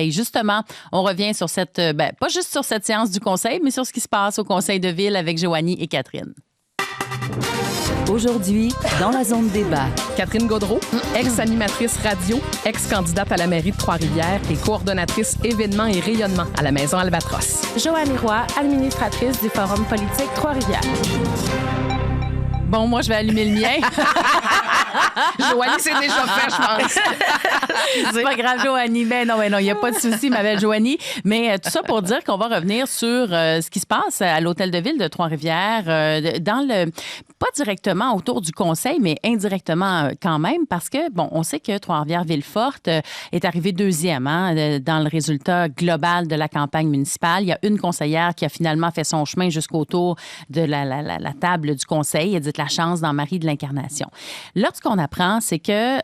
conseil. Justement, on revient sur cette, pas juste sur cette séance du conseil, mais sur ce qui se passe au conseil de ville avec Joanie et Catherine. Aujourd'hui, dans la zone débat. Catherine Gaudreault, ex-animatrice radio, ex-candidate à la mairie de Trois-Rivières et coordonnatrice événements et rayonnement à la Maison Albatros. Joanie Roy, administratrice du Forum politique Trois-Rivières. Bon, moi, je vais allumer le mien. Joanie, c'est déjà fait, je pense. C'est pas grave, Joanie. Mais non, il n'y a pas de souci, ma belle Joanie. Mais tout ça pour dire qu'on va revenir sur ce qui se passe à l'Hôtel de Ville de Trois-Rivières, pas directement autour du conseil, mais indirectement quand même, parce que, bon, on sait que Trois-Rivières-Ville-Forte est arrivé deuxième dans le résultat global de la campagne municipale. Il y a une conseillère qui a finalement fait son chemin jusqu'autour de la table du conseil. Elle dit la chance dans Marie de l'Incarnation. Là, ce qu'on apprend, c'est que...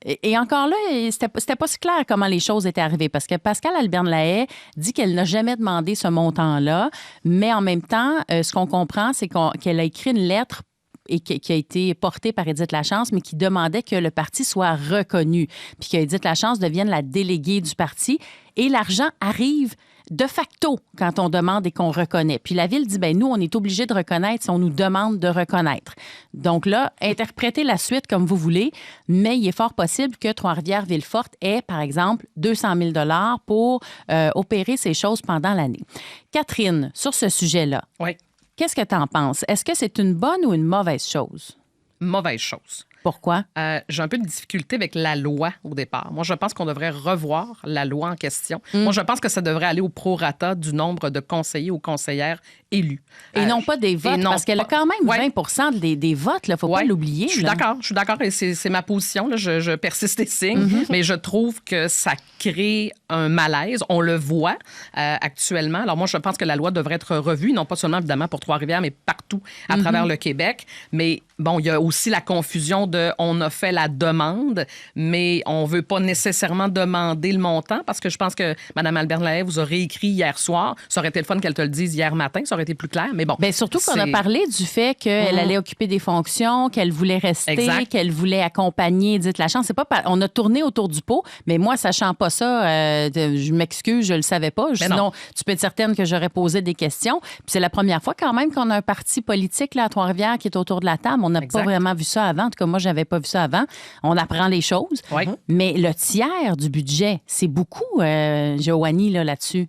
et encore là, c'était pas si clair comment les choses étaient arrivées parce que Pascale Alberne-Lahaye dit qu'elle n'a jamais demandé ce montant-là, mais en même temps, ce qu'on comprend, c'est qu'elle a écrit une lettre et qui a été portée par Édith Lachance, mais qui demandait que le parti soit reconnu, puis qu'Édith Lachance devienne la déléguée du parti. Et l'argent arrive de facto quand on demande et qu'on reconnaît. Puis la Ville dit, nous, on est obligé de reconnaître si on nous demande de reconnaître. Donc là, interprétez la suite comme vous voulez, mais il est fort possible que Trois-Rivières-Ville-Forte ait, par exemple, 200 000 $ pour opérer ces choses pendant l'année. Catherine, sur ce sujet-là, oui. Qu'est-ce que tu en penses? Est-ce que c'est une bonne ou une mauvaise chose? Mauvaise chose. Pourquoi? J'ai un peu de difficulté avec la loi au départ. Moi, je pense qu'on devrait revoir la loi en question. Moi, je pense que ça devrait aller au prorata du nombre de conseillers ou conseillères élus. Et non pas des votes, parce qu'elle a quand même 20 des votes. Il ne faut pas l'oublier. Je suis d'accord. Et c'est ma position. Là. Je persiste et signe. Mais je trouve que ça crée un malaise. On le voit actuellement. Alors moi, je pense que la loi devrait être revue, non pas seulement, évidemment, pour Trois-Rivières, mais partout à travers le Québec. Mais bon, il y a aussi la confusion de on a fait la demande, mais on ne veut pas nécessairement demander le montant parce que je pense que Mme Alberne-Lahaye vous a réécrit hier soir. Ça aurait été le fun qu'elle te le dise hier matin. Ça aurait été plus clair, mais bon. Bien, surtout qu'on a parlé du fait qu'elle allait occuper des fonctions, qu'elle voulait rester, qu'elle voulait accompagner Édith Lachance. C'est pas on a tourné autour du pot, mais moi, sachant pas ça, je m'excuse, je le savais pas. Sinon, tu peux être certaine que j'aurais posé des questions. Puis c'est la première fois quand même qu'on a un parti politique là, à Trois-Rivières qui est autour de la table. On n'a pas vraiment vu ça avant. En tout cas, moi, j'avais pas vu ça avant. On apprend les choses. Oui. Mais le tiers du budget, c'est beaucoup, Joanie, là-dessus.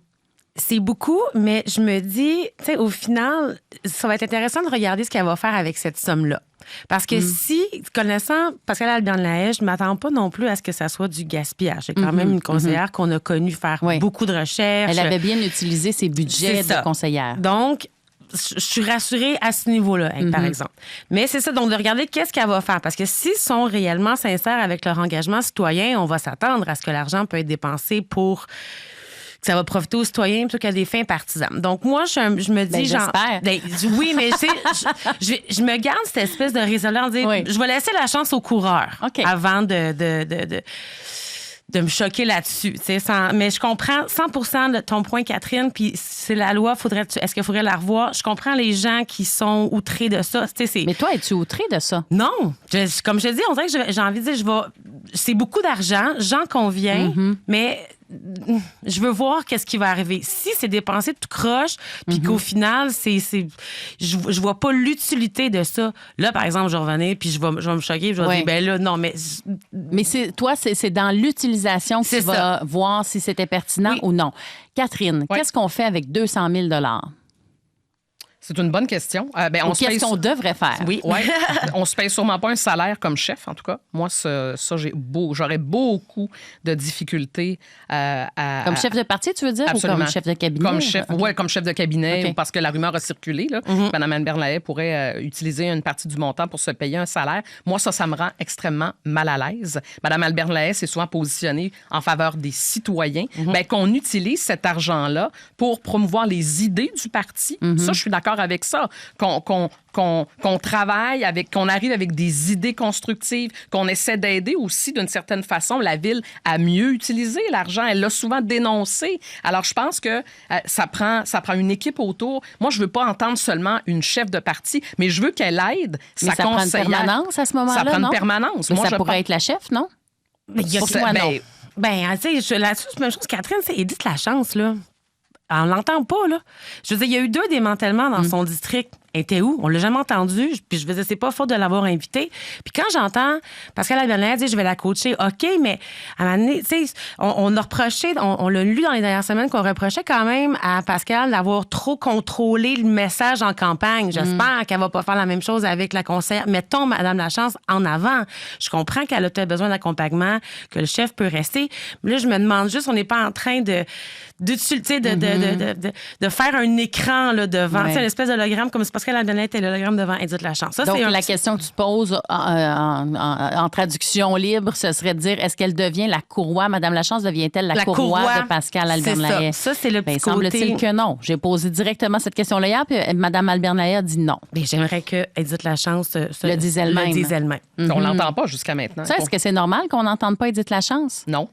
C'est beaucoup, mais je me dis, tu sais, au final, ça va être intéressant de regarder ce qu'elle va faire avec cette somme-là. Parce que si, connaissant Pascale Alberne-Lahaye, je ne m'attends pas non plus à ce que ça soit du gaspillage. C'est quand même une conseillère qu'on a connue faire beaucoup de recherches. Elle avait bien utilisé ses budgets de conseillère. Donc, je suis rassurée à ce niveau-là, par exemple. Mais c'est ça, donc de regarder qu'est-ce qu'elle va faire. Parce que s'ils sont réellement sincères avec leur engagement citoyen, on va s'attendre à ce que l'argent peut être dépensé pour... que ça va profiter aux citoyens plutôt qu'à des fins partisanes. Donc, moi, je me dis... j'espère. Oui, mais tu sais, je me garde cette espèce de raisonnement de dire, je vais laisser la chance aux coureurs avant de me choquer là-dessus. Mais je comprends 100% de ton point, Catherine, puis c'est la loi, est-ce qu'il faudrait la revoir? Je comprends les gens qui sont outrés de ça. Mais toi, es-tu outrée de ça? Non. Comme je te dis, on dirait que j'ai envie de dire, c'est beaucoup d'argent, j'en conviens, mais... je veux voir qu'est-ce qui va arriver. Si c'est dépensé tout croche, puis qu'au final, je vois pas l'utilité de ça. Là, par exemple, je vais revenir, puis je vais me choquer, puis je vais dire, ben là, non, mais... Mais toi, c'est dans l'utilisation que tu vas voir si c'était pertinent ou non. Catherine, qu'est-ce qu'on fait avec 200 000 $? C'est une bonne question. Qu'est-ce qu'on devrait faire? Oui. On se paye sûrement pas un salaire comme chef, en tout cas. Moi, ça j'aurais beaucoup de difficultés Comme chef de parti, tu veux dire? Absolument. Ou comme chef de cabinet? Comme chef de cabinet, ou parce que la rumeur a circulé. Là. Mme Alberne-Lahaye pourrait utiliser une partie du montant pour se payer un salaire. Moi, ça me rend extrêmement mal à l'aise. Mme Alberne-Lahaye s'est souvent positionnée en faveur des citoyens. Qu'on utilise cet argent-là pour promouvoir les idées du parti. Ça, je suis d'accord avec ça, qu'on travaille qu'on arrive avec des idées constructives, qu'on essaie d'aider aussi d'une certaine façon la Ville à mieux utiliser l'argent. Elle l'a souvent dénoncé. Alors, je pense que ça prend une équipe autour. Moi, je veux pas entendre seulement une chef de parti, mais je veux qu'elle aide sa conseillère. Ça prend une permanence à ce moment-là, Ça prend non? une permanence. Mais moi, ça pourrait être la chef, non? Mais Ben, tu sais, là-dessus, c'est la même chose. Catherine, c'est Édith Lachance, là. On l'entend pas, là. Je veux dire, il y a eu 2 démantèlements dans son district. Elle était où? On l'a jamais entendu. Puis je veux dire, c'est pas faute de l'avoir invitée. Puis quand j'entends Pascal Albernaya dire je vais la coacher, OK, mais à un moment donné, tu sais, on a reproché, on l'a lu dans les dernières semaines qu'on reprochait quand même à Pascal d'avoir trop contrôlé le message en campagne. J'espère qu'elle va pas faire la même chose avec la conseillère. Mettons Mme Lachance en avant. Je comprends qu'elle a peut-être besoin d'accompagnement, que le chef peut rester. Mais là, je me demande juste, on n'est pas en train de faire un écran là, devant, une espèce d'hologramme comme c'est Pascal Albernaya était l'hologramme devant Édith Lachance. Ça, donc, c'est la question que tu poses en traduction libre, ce serait de dire, est-ce qu'elle devient la courroie? Mme Lachance devient-elle la courroie de Pascal Albernaya? Ça, c'est le petit côté. Semble-t-il que non. J'ai posé directement cette question-là hier, puis Mme Albernaya dit non. Mais j'aimerais que Édith Lachance le dise elle-même. On l'entend pas jusqu'à maintenant. Ça, est-ce que c'est normal qu'on n'entende pas Édith Lachance? Non.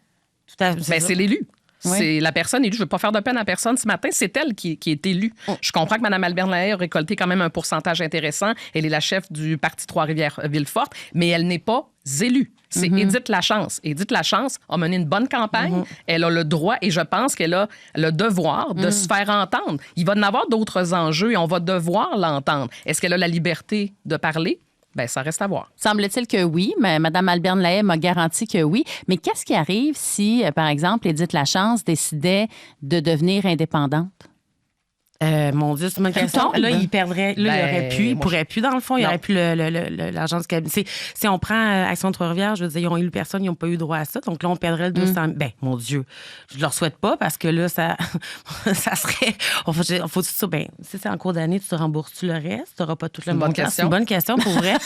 Tout à fait. Ben, c'est l'élu. Oui. C'est la personne élue. Je ne veux pas faire de peine à personne ce matin. C'est elle qui est élue. Je comprends que Mme Albernaya a récolté quand même un pourcentage intéressant. Elle est la chef du Parti Trois-Rivières-Villeforte, mais elle n'est pas élue. C'est Édith Lachance. Édith Lachance a mené une bonne campagne. Elle a le droit et je pense qu'elle a le devoir de se faire entendre. Il va y en avoir d'autres enjeux et on va devoir l'entendre. Est-ce qu'elle a la liberté de parler? Bien, ça reste à voir. Semble-t-il que oui, mais Mme Alberne-Lahaye m'a garanti que oui. Mais qu'est-ce qui arrive si, par exemple, Édith Lachance décidait de devenir indépendante? Mon Dieu, c'est une bonne question. Là, il perdrait. Là, il aurait pu. Il pourrait plus, dans le fond. Il aurait plus l'argent du cabinet. Si on prend Action Trois-Rivières, je veux dire, ils ont élu personne, ils n'ont pas eu droit à ça. Donc là, on perdrait le 200 000. Ben, mon Dieu, je leur souhaite pas parce que là, ça serait. Faut ça. Ben, si c'est en cours d'année, tu te rembourses-tu le reste? Tu n'auras pas tout le montant. C'est une bonne question pour vrai.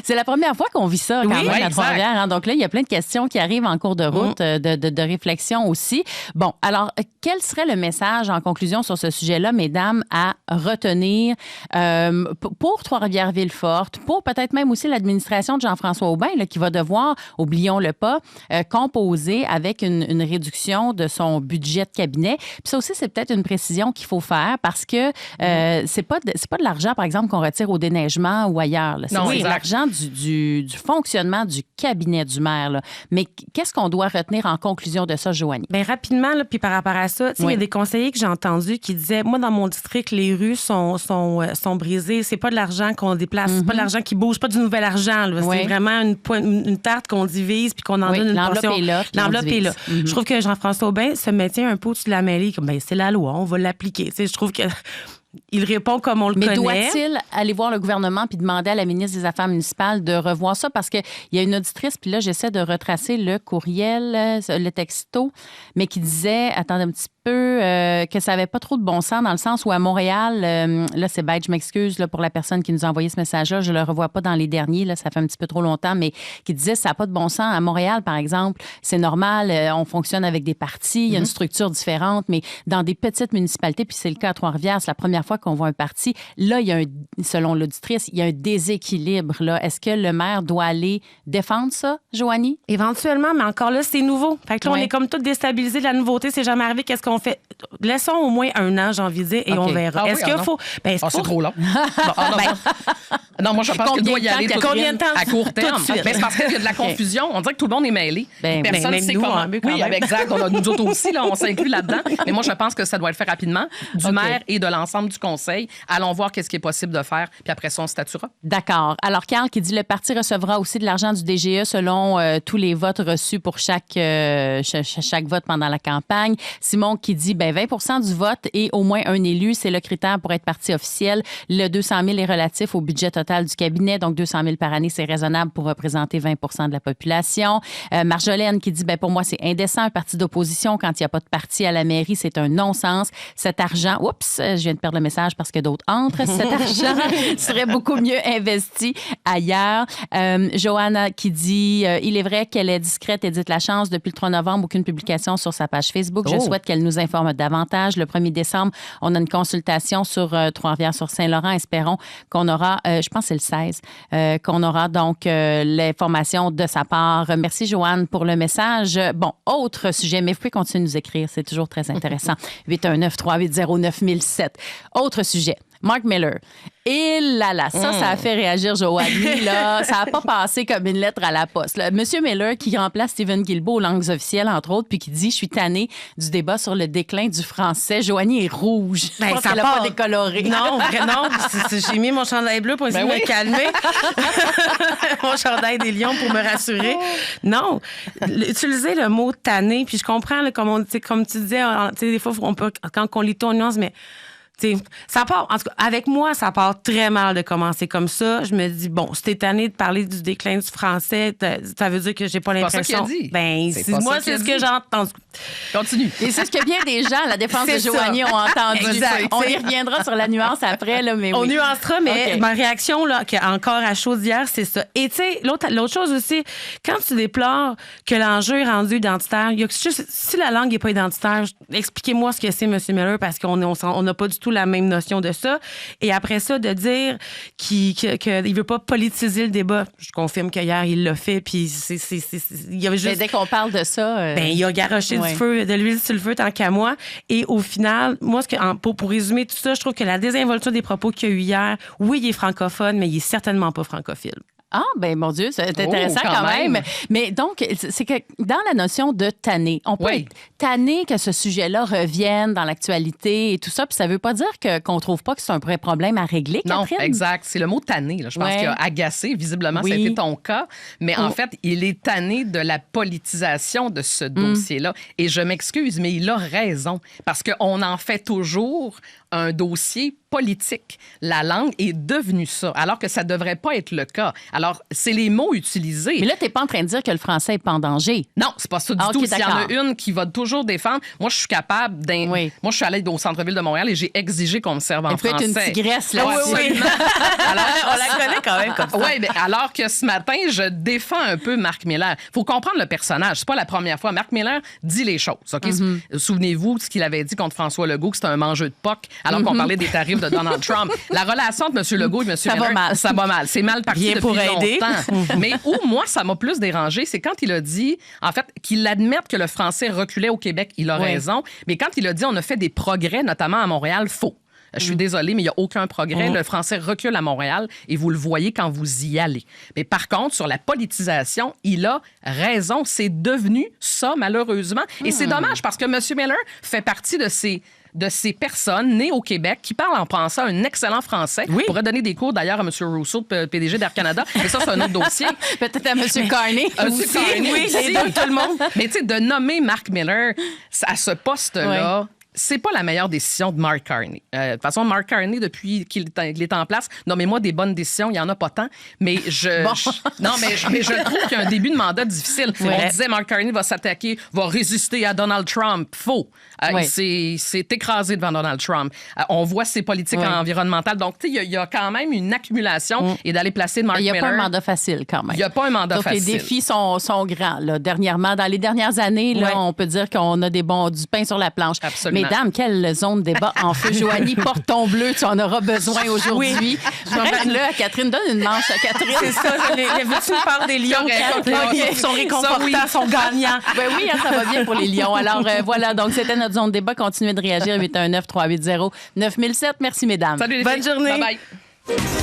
C'est la première fois qu'on vit ça, quand même, à Trois-Rivières. Hein? Donc là, il y a plein de questions qui arrivent en cours de route, de réflexion aussi. Bon, alors, quel serait le message en conclusion sur ce sujet-là, mesdames, à retenir pour Trois-Rivières-Villeforte, pour peut-être même aussi l'administration de Jean-François Aubin, là, qui va devoir, oublions-le pas, composer avec une réduction de son budget de cabinet. Puis ça aussi, c'est peut-être une précision qu'il faut faire parce que c'est pas de l'argent, par exemple, qu'on retire au déneigement ou ailleurs. Là. C'est l'argent du fonctionnement du cabinet du maire. Là. Mais qu'est-ce qu'on doit retenir en conclusion de ça, Joanie? Bien, rapidement, là, puis par rapport à ça, il y a des conseillers que j'ai entendus qui disaient, moi, dans mon district, les rues sont brisées. C'est pas de l'argent qu'on déplace. C'est pas de l'argent qui bouge, pas du nouvel argent. Là. C'est vraiment une tarte qu'on divise puis qu'on en donne une l'enveloppe portion. Est là, l'enveloppe est là. Je trouve que Jean-François Aubin se mettait un peu au-dessus de la mêlée. Comme, c'est la loi, on va l'appliquer. Tu sais, je trouve que... Il répond comme on le connaît. Mais doit-il aller voir le gouvernement puis demander à la ministre des Affaires municipales de revoir ça? Parce qu'il y a une auditrice, puis là, j'essaie de retracer le courriel, le texto, mais qui disait, attendez un petit peu, que ça n'avait pas trop de bon sens dans le sens où à Montréal, là, c'est bête, je m'excuse là, pour la personne qui nous a envoyé ce message-là, je ne le revois pas dans les derniers, là, ça fait un petit peu trop longtemps, mais qui disait, ça n'a pas de bon sens. À Montréal, par exemple, c'est normal, on fonctionne avec des partis, il y a une structure différente, mais dans des petites municipalités, puis c'est le cas à Trois-Rivières, c'est la première fois qu'on voit un parti. Là, il y a selon l'auditrice, il y a un déséquilibre. Là. Est-ce que le maire doit aller défendre ça, Joanie? Éventuellement, mais encore là, c'est nouveau. Fait que là, on est comme tout déstabilisé de la nouveauté. C'est jamais arrivé. Qu'est-ce qu'on fait? Laissons au moins un an, j'ai envie de dire, et on verra. Est-ce qu'il faut... Ben, c'est trop long. Non, moi, je pense qu'il doit y aller combien de temps? À court terme. Mais c'est parce qu'il y a de la confusion. On dirait que tout le monde est mêlé. Personne ne sait comment. Oui, exact. Nous autres aussi, là, on s'inclut là-dedans. Mais moi, je pense que ça doit être fait rapidement du maire et de l'ensemble du conseil. Allons voir qu'est-ce qui est possible de faire, puis après ça, on statuera. D'accord. Alors, Carl qui dit le parti recevra aussi de l'argent du DGE selon tous les votes reçus pour chaque vote pendant la campagne. Simon qui dit 20 du vote et au moins un élu, c'est le critère pour être parti officiel. Le 200 000 est relatif au budget total du cabinet, donc 200 000 par année, c'est raisonnable pour représenter 20 de la population. Marjolaine qui dit pour moi, c'est indécent, un parti d'opposition, quand il n'y a pas de parti à la mairie, c'est un non-sens. Cet argent, je viens de perdre le message parce que d'autres entrent. Cet argent serait beaucoup mieux investi ailleurs. Johanna qui dit il est vrai qu'elle est discrète, Édith Lachance. Depuis le 3 novembre, aucune publication sur sa page Facebook. Je souhaite qu'elle nous informe davantage. Le 1er décembre, on a une consultation sur Trois-Rivières-sur-Saint-Laurent. Espérons qu'on aura, je pense que c'est le 16, qu'on aura donc l'information de sa part. Merci, Joanne, pour le message. Bon, autre sujet, mais vous pouvez continuer de nous écrire. C'est toujours très intéressant. 819-380-9007. Autre sujet. Mark Miller. Et là, ça a fait réagir Joanie. Là. Ça n'a pas passé comme une lettre à la poste. Là. Monsieur Miller, qui remplace Stephen Guilbeault aux langues officielles, entre autres, puis qui dit « Je suis tannée du débat sur le déclin du français. » Joanie est rouge. Je pense qu'elle n'a pas décoloré. Non, non. J'ai mis mon chandail bleu pour essayer de me calmer. Mon chandail des lions pour me rassurer. Non. Utiliser le mot « tanné », puis je comprends, là, comme tu disais, des fois, quand on lit ton nuance, mais... ça part, en tout cas, avec moi, ça part très mal de commencer comme ça. Je me dis, bon, si t'es tanné de parler du déclin du français, ça veut dire que j'ai pas l'impression. C'est moi, c'est ce que j'entends. Continue. Et c'est ce que bien des gens, la défense de Joanie, ont entendu. Exact. On y reviendra sur la nuance après, là, mais On oui. nuancera, mais ma réaction, là, qui est encore à chaud d'hier, c'est ça. Et tu sais, l'autre chose aussi, quand tu déplores que l'enjeu est rendu identitaire, il y a juste, si la langue n'est pas identitaire, expliquez-moi ce que c'est, M. Miller, parce qu'on n'a pas du tout la même notion de ça. Et après ça, de dire qu'il ne veut pas politiser le débat, je confirme qu'hier, il l'a fait, puis il y avait juste... Mais dès qu'on parle de ça... il a garoché du feu, de l'huile sur le feu, tant qu'à moi. Et au final, moi, pour résumer tout ça, je trouve que la désinvolture des propos qu'il y a eu hier, oui, il est francophone, mais il est certainement pas francophile. Ah, ben mon Dieu, c'est intéressant quand même. Mais donc, c'est que dans la notion de tanner, on peut être tanné que ce sujet-là revienne dans l'actualité et tout ça, puis ça veut pas dire qu'on trouve pas que c'est un vrai problème à régler, Catherine? Non, exact. C'est le mot tanné, là. Je pense qu'il a agacé. Visiblement, ça a été ton cas. Mais en fait, il est tanné de la politisation de ce dossier-là. Et je m'excuse, mais il a raison. Parce qu'on en fait toujours un dossier politique. La langue est devenue ça, alors que ça devrait pas être le cas. Alors, c'est les mots utilisés. Mais là, t'es pas en train de dire que le français est pas en danger. Non, c'est pas ça du tout. S'il y en a une qui va toujours défendre, moi, je suis capable Moi, je suis allée au centre-ville de Montréal et j'ai exigé qu'on me serve en français. Elle peut être une tigresse, là. Oui. Alors, on la connaît quand même comme ça. Oui, mais alors que ce matin, je défends un peu Mark Miller. Il faut comprendre le personnage. C'est pas la première fois. Mark Miller dit les choses. OK? Souvenez-vous de ce qu'il avait dit contre François Legault, que c'était un mangeur de POC, alors qu'on parlait des tarifs de Donald Trump. La relation entre M. Legault et M. Miller, ça va mal. C'est mal parti depuis longtemps. Mais où, moi, ça m'a plus dérangé, c'est quand il a dit, en fait, qu'il admette que le français reculait au Québec. Il a raison. Mais quand il a dit on a fait des progrès, notamment à Montréal, faux. Je suis désolée, mais il n'y a aucun progrès. Le français recule à Montréal et vous le voyez quand vous y allez. Mais par contre, sur la politisation, il a raison. C'est devenu ça, malheureusement. Et c'est dommage parce que M. Miller fait partie de ces personnes nées au Québec qui parlent en pensant un excellent français. Oui. Pourrait donner des cours d'ailleurs à M. Rousseau, PDG d'Air Canada. Mais ça, c'est un autre dossier. Peut-être à M. Carney. Aussi, oui, c'est tout le monde. Mais tu sais, de nommer Mark Miller à ce poste-là... C'est pas la meilleure décision de Mark Carney. De toute façon, Mark Carney, depuis qu'il est en place, nommez-moi des bonnes décisions, il y en a pas tant, mais je trouve qu'il y a un début de mandat difficile. On disait Mark Carney va s'attaquer, va résister à Donald Trump. Faux. Il s'est écrasé devant Donald Trump. On voit ses politiques environnementales. Donc, tu sais, il y a quand même une accumulation et d'aller placer Mark Miller. Il n'y a pas un mandat facile quand même. Il n'y a pas un mandat facile. Donc, les défis sont grands. Là. Dernièrement, dans les dernières années, là, on peut dire qu'on a du pain sur la planche. Absolument. Mesdames, quelle zone de débat en feu. Joanie, porte ton bleu, tu en auras besoin aujourd'hui. Oui. Là, Catherine, donne une manche à Catherine. C'est ça. Veux-tu nous parler des lions, Catherine? Sont réconfortants, sont gagnants. Ben oui, ça va bien pour les lions. Alors, voilà. Donc, c'était notre zone de débat. Continuez de réagir. 819-380-9007. Merci, mesdames. Salut les Bonne journée. Bye-bye.